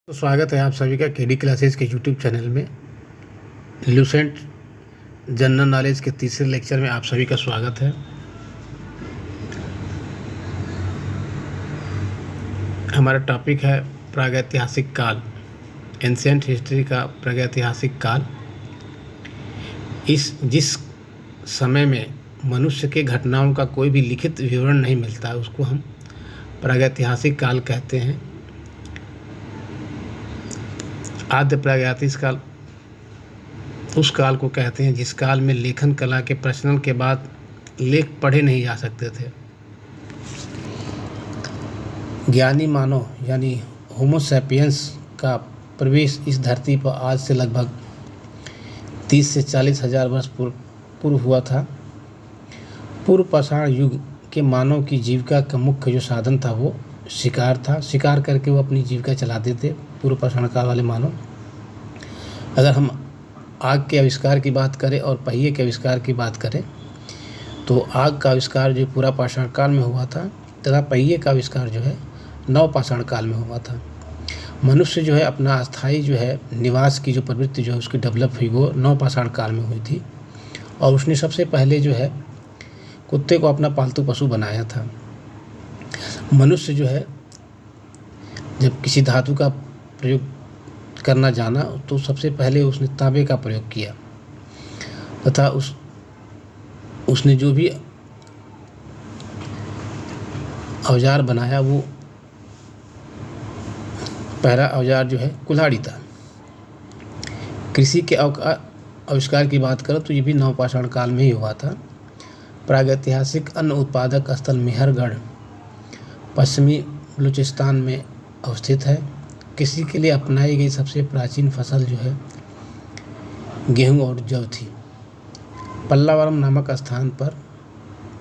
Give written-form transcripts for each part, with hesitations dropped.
तो स्वागत है आप सभी का केडी क्लासेस के यूट्यूब चैनल में। लूसेंट जनरल नॉलेज के तीसरे लेक्चर में आप सभी का स्वागत है। हमारा टॉपिक है प्रागैतिहासिक काल, एंशिएंट हिस्ट्री का प्रागैतिहासिक काल। जिस समय में मनुष्य के घटनाओं का कोई भी लिखित विवरण नहीं मिलता है उसको हम प्रागैतिहासिक काल कहते हैं। आद्य प्रागैतिहासिक काल उस काल को कहते हैं जिस काल में लेखन कला के प्रचलन के बाद लेख पढ़े नहीं जा सकते थे। ज्ञानी मानव यानी होमो सैपियंस का प्रवेश इस धरती पर आज से लगभग 30 से 40 हजार वर्ष पूर्व हुआ था। पूर्व पाषाण युग के मानव की जीविका का मुख्य जो साधन था वो शिकार था। शिकार करके वो अपनी जीविका चलाते थे पूर्व पाषाण काल वाले मानव। अगर हम आग के आविष्कार की बात करें और पहिए के आविष्कार की बात करें तो आग का आविष्कार जो पूरा पाषाण काल में हुआ था तथा पहिए का आविष्कार जो है नव पाषाण काल में हुआ था। मनुष्य जो है अपना अस्थायी जो है निवास की जो प्रवृत्ति जो है उसकी डेवलप हुई वो नव पाषाण काल में हुई थी और उसने सबसे पहले जो है कुत्ते को अपना पालतू पशु बनाया था। मनुष्य जो है जब किसी धातु का प्रयोग करना जाना तो सबसे पहले उसने तांबे का प्रयोग किया तथा उसने जो भी औजार बनाया वो पहला औजार जो है कुल्हाड़ी था। कृषि के आविष्कार की बात करें तो ये भी नवपाषाण काल में ही हुआ था। प्रागैतिहासिक अन्न उत्पादक स्थल मेहरगढ़ पश्चिमी बलूचिस्तान में अवस्थित है। कृषि के लिए अपनाई गई सबसे प्राचीन फसल जो है गेहूं और जौ थी। पल्लावरम नामक स्थान पर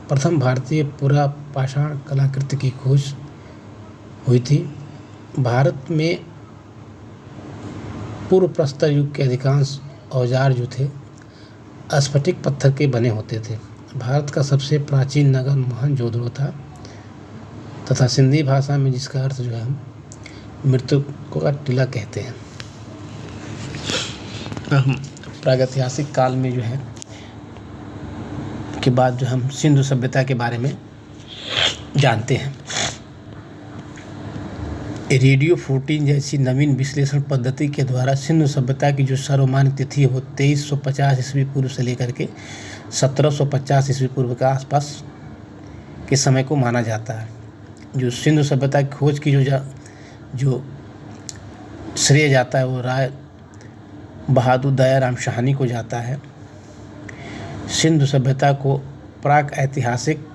प्रथम भारतीय पूरा पाषाण कलाकृति की खोज हुई थी। भारत में पूर्व प्रस्तर युग के अधिकांश औजार जो थे स्फटिक पत्थर के बने होते थे। भारत का सबसे प्राचीन नगर मोहनजोदड़ो था तथा सिंधी भाषा में जिसका अर्थ जो है हम मृतकों का टीला कहते हैं। हम प्रागैतिहासिक काल में जो है के बाद जो हम सिंधु सभ्यता के बारे में जानते हैं। रेडियो 14 जैसी नवीन विश्लेषण पद्धति के द्वारा सिंधु सभ्यता की जो सर्वमान्य तिथि है वो 2350 ईस्वी पूर्व से लेकर के 1750 ईस्वी पूर्व के आसपास के समय को माना जाता है। जो सिंधु सभ्यता की खोज की जो श्रेय जाता है वो राय बहादुर दयाराम शाहनी को जाता है। सिंधु सभ्यता को प्राक ऐतिहासिक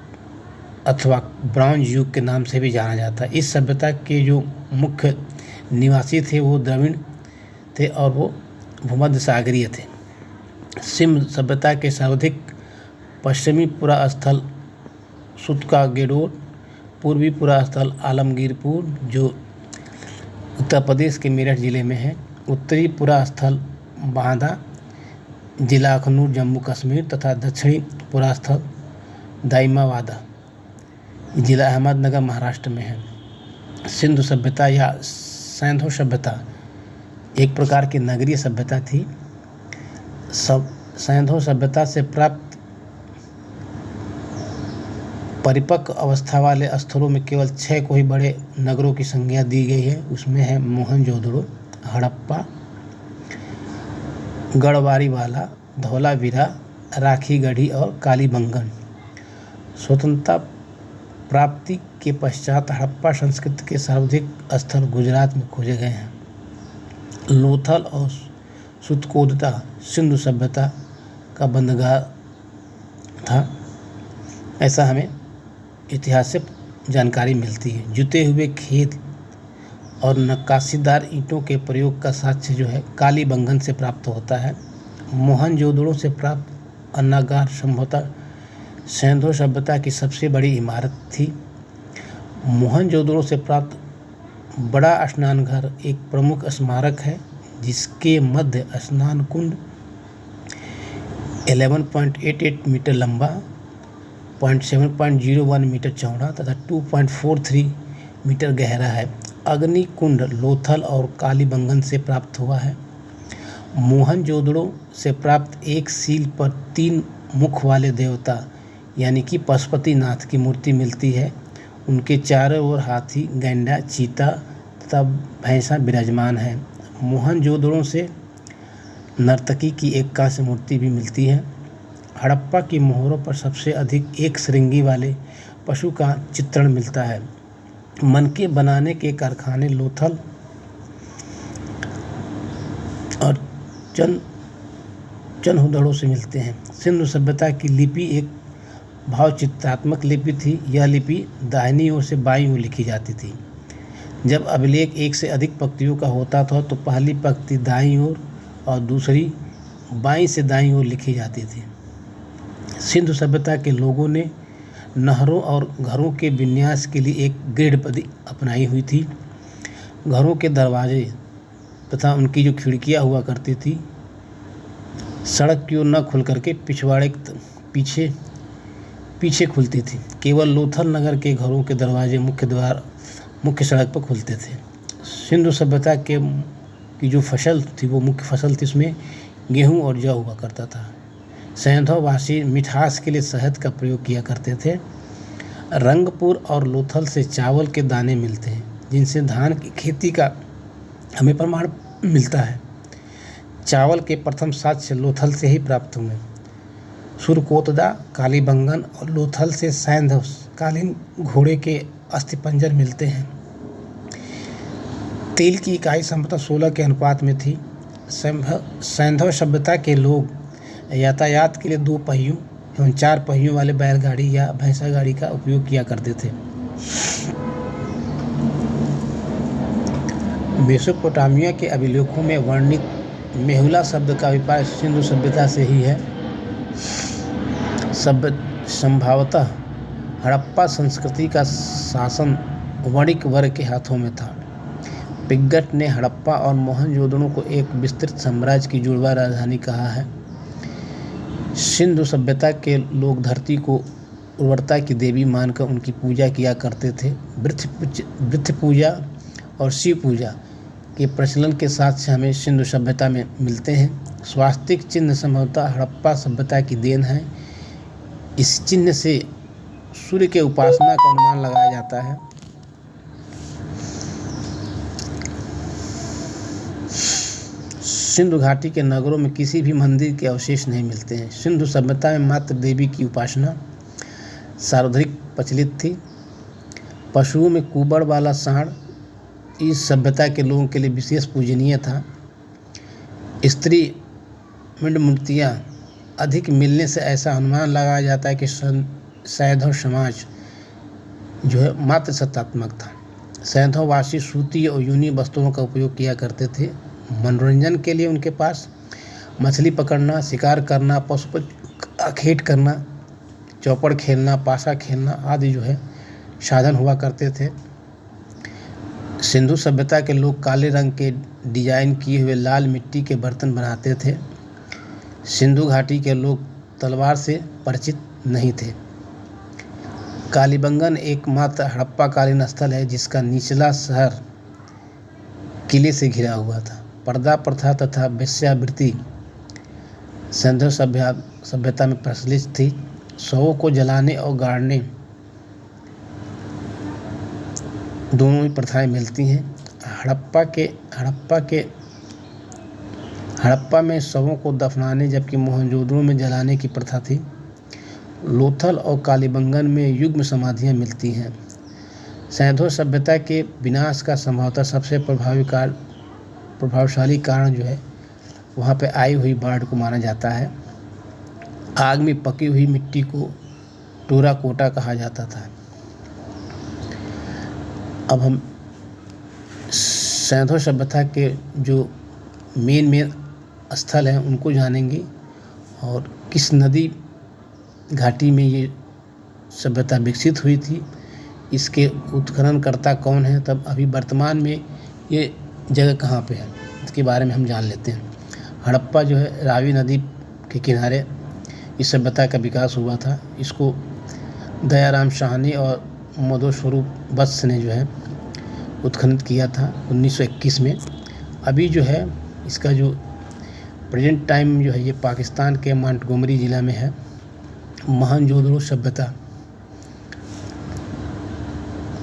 अथवा ब्रॉन्ज युग के नाम से भी जाना जाता है। इस सभ्यता के जो मुख्य निवासी थे वो द्रविड़ थे और वो भूमध्य सागरीय थे। सिंधु सभ्यता के सर्वाधिक पश्चिमी पुरा स्थल सुतका गेडोर, पूर्वी पुरा स्थल आलमगीरपुर जो उत्तर प्रदेश के मेरठ जिले में है, उत्तरी पुरा स्थल बांदा जिला अखनूर जम्मू कश्मीर तथा दक्षिणी पुरा स्थल दाइमावादा जिला अहमदनगर महाराष्ट्र में है। सिंधु सभ्यता या सैंधो सभ्यता एक प्रकार की नगरीय सभ्यता थी। सैंधो सभ्यता से प्राप्त परिपक्व अवस्था वाले स्थलों में केवल 6 को ही बड़े नगरों की संज्ञा दी गई है। उसमें है मोहनजोदड़ो, हड़प्पा, गढ़वारीवाला, धौलावीरा, राखीगढ़ी और कालीबंगन। स्वतंत्रता प्राप्ति के पश्चात हड़प्पा संस्कृति के सर्वाधिक स्थल गुजरात में खोजे गए हैं। लोथल और सुतकोदिता सिंधु सभ्यता का बंदरगाह था, ऐसा हमें इतिहास से जानकारी मिलती है। जुते हुए खेत और नक्काशीदार ईंटों के प्रयोग का साक्ष्य जो है कालीबंगन से प्राप्त होता है। मोहनजोदड़ो से प्राप्त अन्नागार संभवतः सैंधो सभ्यता की सबसे बड़ी इमारत थी। मोहनजोदड़ो से प्राप्त बड़ा स्नान घर एक प्रमुख स्मारक है जिसके मध्य स्नान कुंड 11.88 मीटर लंबा, 7.01 मीटर चौड़ा तथा 2.43 मीटर गहरा है अग्निकुंड लोथल और कालीबंगन से प्राप्त हुआ है। मोहनजोदड़ो से प्राप्त एक सील पर 3 मुख वाले देवता यानी कि पशुपतिनाथ की मूर्ति मिलती है। उनके चारों ओर हाथी, गैंडा, चीता तथा भैंसा विराजमान है। मोहनजोदड़ो से नर्तकी की एक कांस्य मूर्ति भी मिलती है। हड़प्पा की मोहरों पर सबसे अधिक एक श्रृंगी वाले पशु का चित्रण मिलता है। मनके बनाने के कारखाने लोथल और चन्हुदड़ों से मिलते हैं। सिंधु सभ्यता की लिपि एक भावचित्रात्मक लिपि थी। यह लिपि दाहिनी ओर से बाईं ओर लिखी जाती थी। जब अभिलेख एक से अधिक पंक्तियों का होता था तो पहली पंक्ति दाईं ओर और दूसरी बाईं से दाईं ओर लिखी जाती थी। सिंधु सभ्यता के लोगों ने नहरों और घरों के विन्यास के लिए एक ग्रिड पद्धति अपनाई हुई थी। घरों के दरवाजे तथा उनकी जो खिड़कियां हुआ करती थी सड़क की ओर न खुल करके पिछवाड़े पीछे खुलती थी। केवल लोथल नगर के घरों के दरवाजे मुख्य सड़क पर खुलते थे। सिंधु सभ्यता की जो फसल थी वो मुख्य फसल थी, उसमें गेहूं और जौ हुआ करता था। सैंधववासी मिठास के लिए शहद का प्रयोग किया करते थे। रंगपुर और लोथल से चावल के दाने मिलते हैं जिनसे धान की खेती का हमें प्रमाण मिलता है। चावल के प्रथम साक्ष्य लोथल से ही प्राप्त हुए। सुरकोतदा, कालीबंगन और लोथल से सैंधवकालीन घोड़े के अस्थिपंजर मिलते हैं। तेल की इकाई संभवतः 16 के अनुपात में थी। सैंधव सभ्यता के लोग यातायात के लिए 2 पहियों एवं 4 पहियों वाले बैलगाड़ी या भैंसा गाड़ी का उपयोग किया करते थे। मेसोपोटामिया के अभिलेखों में वर्णित मेहुला शब्द का अभिप्राय सिंधु सभ्यता से ही है। संभवतः हड़प्पा संस्कृति का शासन वणिक वर्ग के हाथों में था। पिग्गट ने हड़प्पा और मोहनजोदड़ो को एक विस्तृत साम्राज्य की जुड़वा राजधानी कहा है। सिंधु सभ्यता के लोग धरती को उर्वरता की देवी मानकर उनकी पूजा किया करते थे। वृक्ष पूजा और शिव पूजा के प्रचलन के साथ से हमें सिंधु सभ्यता में मिलते हैं। स्वास्तिक चिन्ह संभवतः हड़प्पा सभ्यता की देन है। इस चिन्ह से सूर्य के उपासना का अनुमान लगाया जाता है। सिंधु घाटी के नगरों में किसी भी मंदिर के अवशेष नहीं मिलते हैं। सिंधु सभ्यता में मात्र देवी की उपासना सर्वाधिक प्रचलित थी। पशुओं में कुबड़ वाला सांड इस सभ्यता के लोगों के लिए विशेष पूजनीय था। स्त्री पिंड मूर्तियाँ अधिक मिलने से ऐसा अनुमान लगाया जाता है कि सैंधव समाज जो है मात्र सत्तात्मक था। सैंधववासी सूती और यूनी वस्त्रों का उपयोग किया करते थे। मनोरंजन के लिए उनके पास मछली पकड़ना, शिकार करना, पशु पर खेत करना, चौपड़ खेलना, पासा खेलना आदि जो है साधन हुआ करते थे। सिंधु सभ्यता के लोग काले रंग के डिजाइन किए हुए लाल मिट्टी के बर्तन बनाते थे। सिंधु घाटी के लोग तलवार से परिचित नहीं थे। कालीबंगन एकमात्र हड़प्पाकालीन स्थल है जिसका निचला शहर किले से घिरा हुआ था। पर्दा प्रथा तथा वेश्यावृत्ति सिंधु सभ्यता में प्रचलित थी। शवों को जलाने और गाड़ने दोनों ही प्रथाएं मिलती हैं। हड़प्पा में शवों को दफनाने जबकि मोहनजोदड़ो में जलाने की प्रथा थी। लोथल और कालीबंगन में युग्म समाधियां मिलती हैं। सैंधव सभ्यता के विनाश का संभवतः सबसे प्रभावशाली कारण जो है वहाँ पे आई हुई बाढ़ को माना जाता है। आग में पकी हुई मिट्टी को टोराकोटा कहा जाता था। अब हम सैंधव सभ्यता के जो मेन स्थल हैं उनको जानेंगे और किस नदी घाटी में ये सभ्यता विकसित हुई थी, इसके उत्खननकर्ता कौन हैं, तब अभी वर्तमान में ये जगह कहाँ पे है इसके बारे में हम जान लेते हैं। हड़प्पा जो है रावी नदी के किनारे इस सभ्यता का विकास हुआ था। इसको दयाराम साहनी और मधुस्वरूप वत्स ने जो है उत्खनन किया था 1921 में। अभी जो है इसका जो प्रेजेंट टाइम जो है ये पाकिस्तान के मोंटगोमरी ज़िला में है। मोहनजोदड़ो सभ्यता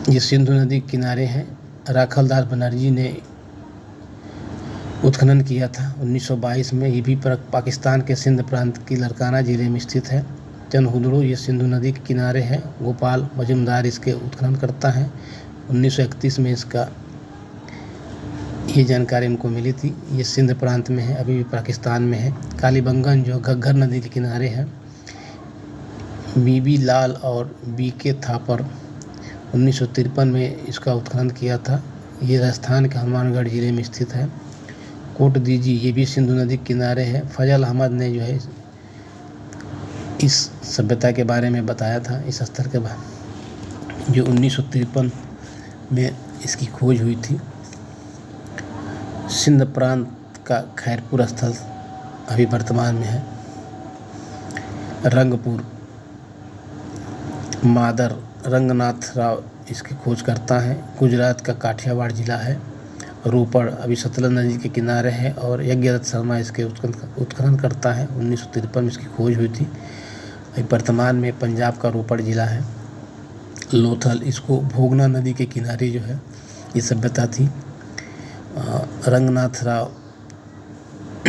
ये सिंधु नदी के किनारे है। राखलदास बनर्जी ने उत्खनन किया था 1922 में। ये भी पाकिस्तान के सिंध प्रांत की लड़काना ज़िले में स्थित है। चंदहुदड़ो ये सिंधु नदी के किनारे है। गोपाल मजूमदार इसके उत्खनन करता है। 1931 में इसका ये जानकारी इनको मिली थी। ये सिंध प्रांत में है, अभी भी पाकिस्तान में है। कालीबंगन जो घग्गर नदी के किनारे है। बीबी लाल और बीके थापर 1953 में इसका उत्खनन किया था। ये राजस्थान के हनुमानगढ़ ज़िले में स्थित है। कोट दीजी ये भी सिंधु नदी के किनारे है। फजल अहमद ने जो है इस सभ्यता के बारे में बताया था, इस स्थल के बारे जो 1953 में इसकी खोज हुई थी। सिंध प्रांत का खैरपुर स्थल अभी वर्तमान में है। रंगपुर मादर रंगनाथ राव इसकी खोज करता है। गुजरात का काठियावाड़ ज़िला है। रोपड़ अभी सतलज नदी के किनारे है और यज्ञदत्त शर्मा इसके उत्खनन करता है। 1953 में इसकी खोज हुई थी। अभी वर्तमान में पंजाब का रोपड़ ज़िला है। लोथल इसको भोगना नदी के किनारे जो है ये सभ्यता थी। रंगनाथ राव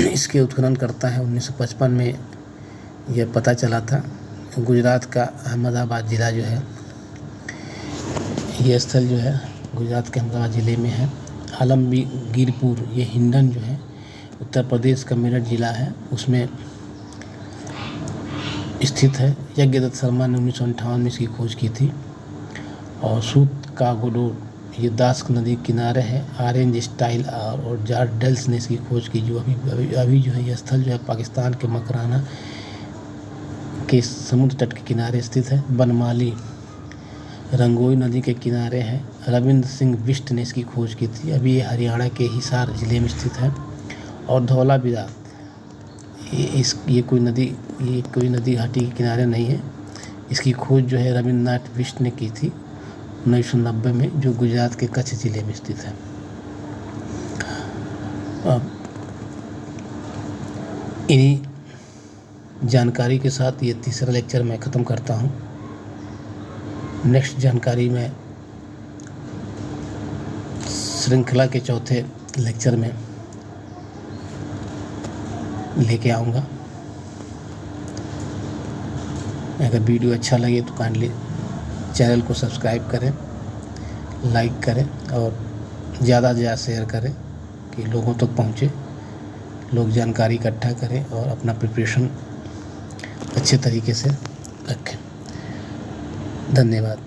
इसके उत्खनन करता है। 1955 में यह पता चला था। गुजरात का अहमदाबाद ज़िला जो है ये स्थल जो है गुजरात के अहमदाबाद ज़िले में है। आलमगीरपुर ये हिंडन जो है उत्तर प्रदेश का मेरठ ज़िला है, उसमें स्थित है। यज्ञदत्त शर्मा ने 1958 में इसकी खोज की थी। और सूत का गोडोर ये दास्क नदी के किनारे है। ऑरेंज स्टाइल और जॉर्ज डेल्स ने इसकी खोज की। जो अभी जो है यह स्थल जो है पाकिस्तान के मकराना के समुद्र तट के किनारे स्थित है। बनमाली रंगोई नदी के किनारे है। रविंद्र सिंह बिष्ट ने इसकी खोज की थी। अभी ये हरियाणा के हिसार ज़िले में स्थित है। और धौलावीरा ये कोई नदी घाटी के किनारे नहीं है। इसकी खोज जो है रविंद्रनाथ बिष्ट ने की थी 1990 में, जो गुजरात के कच्छ ज़िले में स्थित है। इन्हीं जानकारी के साथ ये तीसरा लेक्चर मैं ख़त्म करता हूँ। नेक्स्ट जानकारी में श्रृंखला के चौथे लेक्चर में लेके आऊँगा। अगर वीडियो अच्छा लगे तो काइंडली चैनल को सब्सक्राइब करें, लाइक करें और ज़्यादा से ज़्यादा शेयर करें कि लोगों तक पहुँचे, लोग जानकारी इकट्ठा करें और अपना प्रिपरेशन अच्छे तरीके से रखें। धन्यवाद।